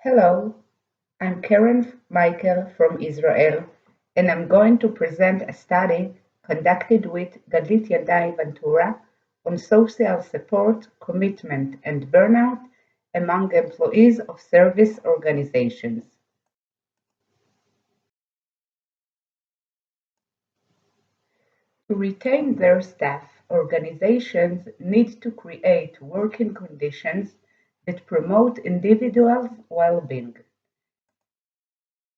Hello, I'm Keren Michael from Israel, and I'm going to present a study conducted with Gadlit Yadai Ventura on social support, commitment, and burnout among employees of service organizations. To retain their staff, organizations need to create working conditions that promote individuals' well-being.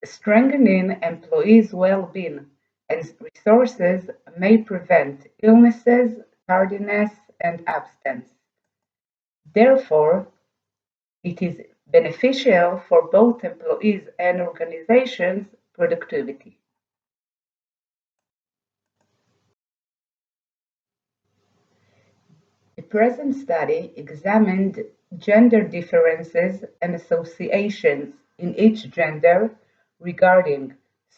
Strengthening employees' well-being and resources may prevent illnesses, tardiness, and absence. Therefore, it is beneficial for both employees and organizations' productivity. The present study examined gender differences and associations in each gender regarding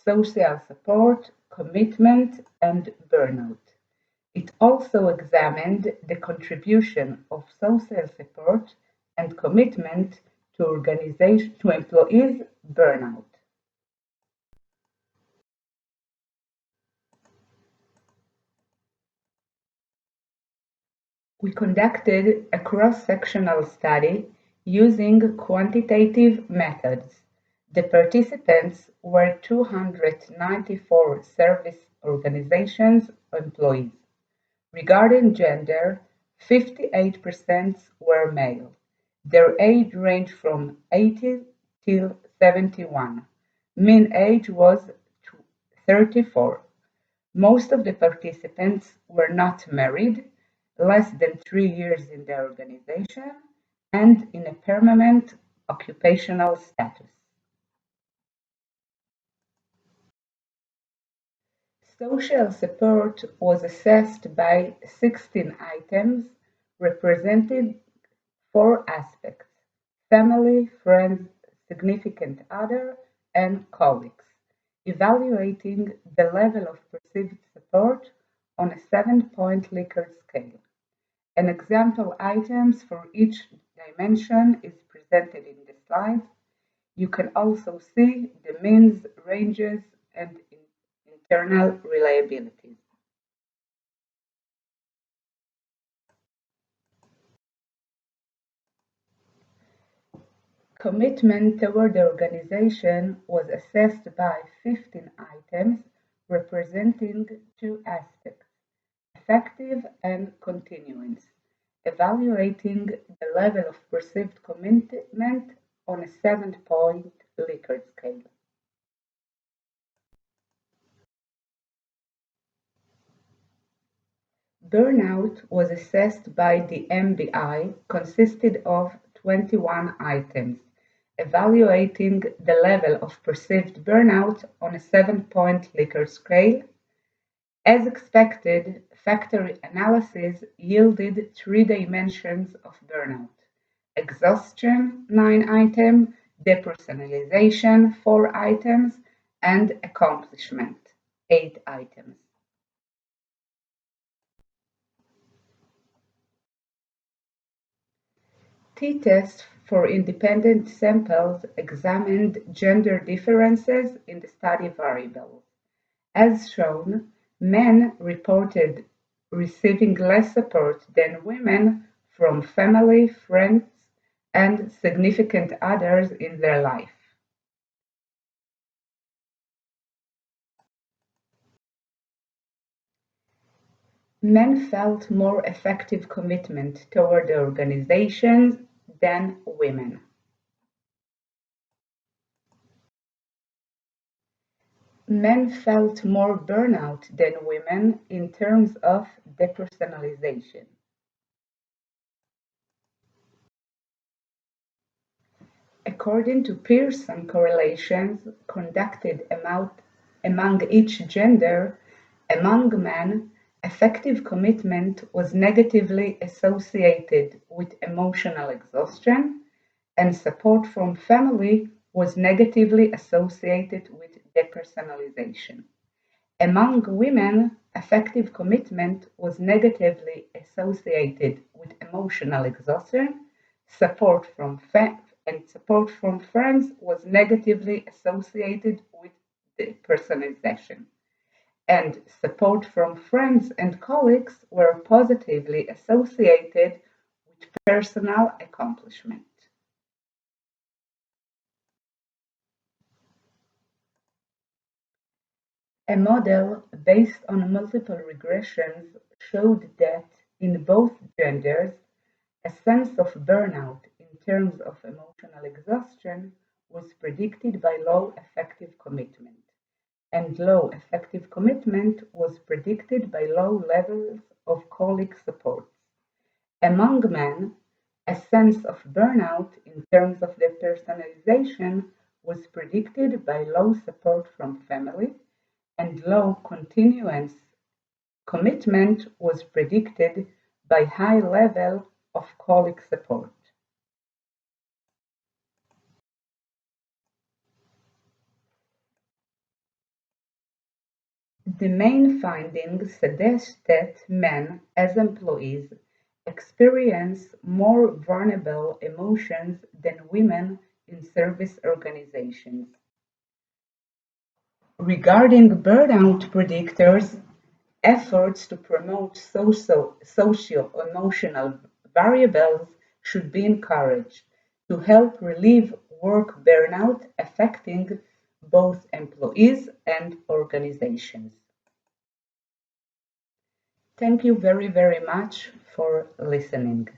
social support, commitment, and burnout. It also examined the contribution of social support and commitment to employees' burnout. We conducted a cross-sectional study using quantitative methods. The participants were 294 service organizations employees. Regarding gender, 58% were male. Their age ranged from 80 till 71. Mean age was 34. Most of the participants were not married, less than 3 years in the organization, and in a permanent occupational status. Social support was assessed by 16 items representing four aspects: family, friends, significant other, and colleagues, evaluating the level of perceived support on a 7-point Likert scale. An example items for each dimension is presented in the slides. You can also see the means, ranges, and internal reliabilities. Commitment toward the organization was assessed by 15 items representing two aspects: effective and continuance, evaluating the level of perceived commitment on a 7-point Likert scale. Burnout was assessed by the MBI, consisted of 21 items, evaluating the level of perceived burnout on a 7-point Likert scale. As expected, factor analysis yielded 3 dimensions of burnout: exhaustion, 9 items, depersonalization, 4 items, and accomplishment, 8 items. T-tests for independent samples examined gender differences in the study variables. As shown, men reported receiving less support than women from family, friends, and significant others in their life. Men felt more effective commitment toward the organizations than women. Men felt more burnout than women in terms of depersonalization. According to Pearson correlations conducted among each gender, among men, effective commitment was negatively associated with emotional exhaustion, and support from family was negatively associated with depersonalization. Among women, effective commitment was negatively associated with emotional exhaustion, support from and support from friends was negatively associated with the personalization, and support from friends and colleagues were positively associated with personal accomplishment. A model based on multiple regressions showed that in both genders, a sense of burnout in terms of emotional exhaustion was predicted by low effective commitment, and low effective commitment was predicted by low levels of colleague support. Among men, a sense of burnout in terms of their personalization was predicted by low support from family, and low continuance commitment was predicted by high level of colleague support. The main findings suggest that men, as employees, experience more vulnerable emotions than women in service organizations. Regarding burnout predictors, efforts to promote socio-emotional variables should be encouraged to help relieve work burnout affecting both employees and organizations. Thank you very, very much for listening.